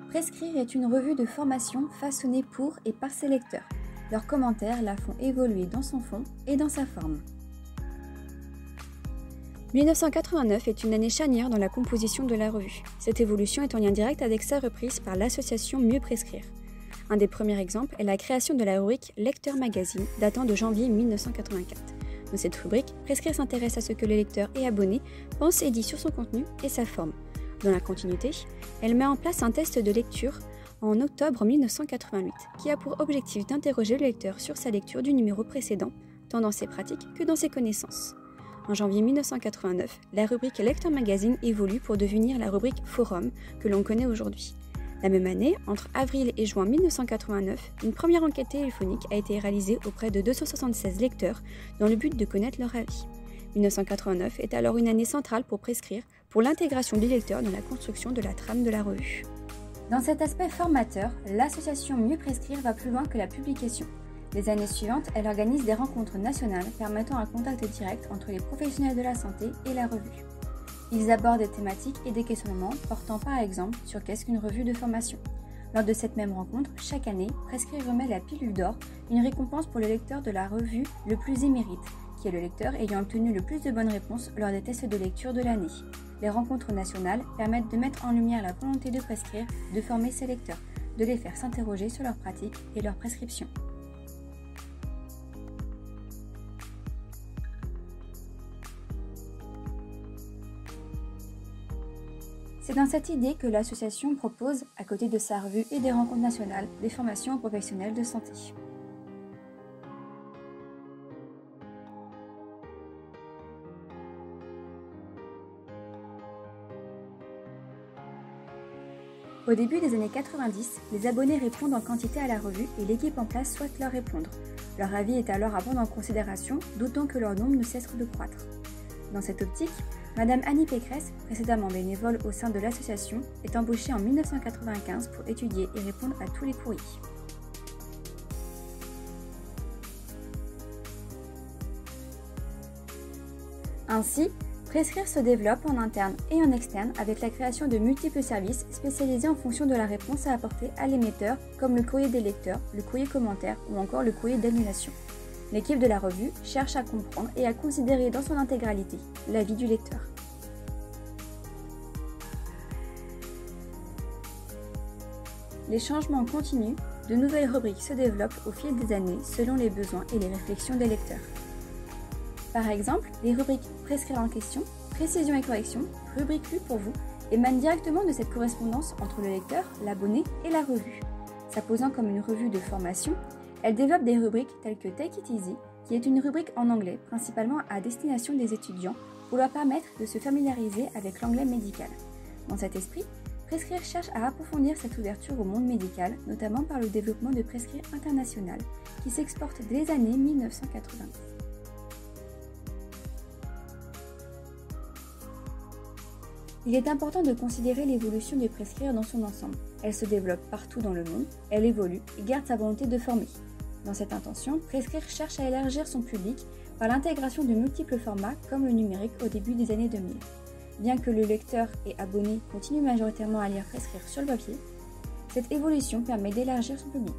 Prescrire est une revue de formation façonnée pour et par ses lecteurs. Leurs commentaires la font évoluer dans son fond et dans sa forme. 1989 est une année charnière dans la composition de la revue. Cette évolution est en lien direct avec sa reprise par l'association Mieux Prescrire. Un des premiers exemples est la création de la rubrique Lecteur Magazine datant de janvier 1984. Dans cette rubrique, Prescrire s'intéresse à ce que le lecteur et abonné pense et dit sur son contenu et sa forme. Dans la continuité, elle met en place un test de lecture en octobre 1988 qui a pour objectif d'interroger le lecteur sur sa lecture du numéro précédent, tant dans ses pratiques que dans ses connaissances. En janvier 1989, la rubrique Lecteur Magazine évolue pour devenir la rubrique Forum que l'on connaît aujourd'hui. La même année, entre avril et juin 1989, une première enquête téléphonique a été réalisée auprès de 276 lecteurs dans le but de connaître leur avis. 1989 est alors une année centrale pour Prescrire, pour l'intégration du lecteur dans la construction de la trame de la revue. Dans cet aspect formateur, l'association Mieux Prescrire va plus loin que la publication. Les années suivantes, elle organise des rencontres nationales permettant un contact direct entre les professionnels de la santé et la revue. Ils abordent des thématiques et des questionnements portant par exemple sur qu'est-ce qu'une revue de formation. Lors de cette même rencontre, chaque année, Prescrire remet la pilule d'or, une récompense pour le lecteur de la revue le plus émérite, qui est le lecteur ayant obtenu le plus de bonnes réponses lors des tests de lecture de l'année. Les rencontres nationales permettent de mettre en lumière la volonté de Prescrire, de former ses lecteurs, de les faire s'interroger sur leurs pratiques et leurs prescriptions. C'est dans cette idée que l'association propose, à côté de sa revue et des rencontres nationales, des formations aux professionnels de santé. Au début des années 90, les abonnés répondent en quantité à la revue et l'équipe en place souhaite leur répondre. Leur avis est alors à prendre en considération, d'autant que leur nombre ne cesse de croître. Dans cette optique, Madame Annie Pécresse, précédemment bénévole au sein de l'association, est embauchée en 1995 pour étudier et répondre à tous les courriers. Ainsi, Prescrire se développe en interne et en externe avec la création de multiples services spécialisés en fonction de la réponse à apporter à l'émetteur, comme le courrier des lecteurs, le courrier commentaire ou encore le courrier d'annulation. L'équipe de la revue cherche à comprendre et à considérer dans son intégralité l'avis du lecteur. Les changements continuent, de nouvelles rubriques se développent au fil des années selon les besoins et les réflexions des lecteurs. Par exemple, les rubriques Prescrire en question, Précision et correction, rubrique lue pour vous, émanent directement de cette correspondance entre le lecteur, l'abonné et la revue. S'apposant comme une revue de formation, elle développe des rubriques telles que Take It Easy, qui est une rubrique en anglais principalement à destination des étudiants pour leur permettre de se familiariser avec l'anglais médical. Dans cet esprit, Prescrire cherche à approfondir cette ouverture au monde médical, notamment par le développement de Prescrire International, qui s'exporte dès les années 1990. Il est important de considérer l'évolution de Prescrire dans son ensemble. Elle se développe partout dans le monde, elle évolue et garde sa volonté de former. Dans cette intention, Prescrire cherche à élargir son public par l'intégration de multiples formats comme le numérique au début des années 2000. Bien que le lecteur et abonné continuent majoritairement à lire Prescrire sur le papier, cette évolution permet d'élargir son public.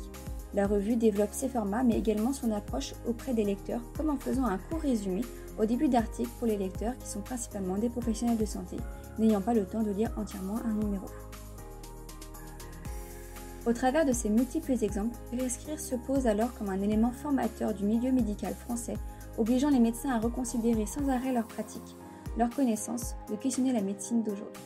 La revue développe ses formats mais également son approche auprès des lecteurs comme en faisant un court résumé au début d'articles pour les lecteurs qui sont principalement des professionnels de santé n'ayant pas le temps de lire entièrement un numéro. Au travers de ces multiples exemples, Prescrire se pose alors comme un élément formateur du milieu médical français, obligeant les médecins à reconsidérer sans arrêt leurs pratiques, leurs connaissances, de questionner la médecine d'aujourd'hui.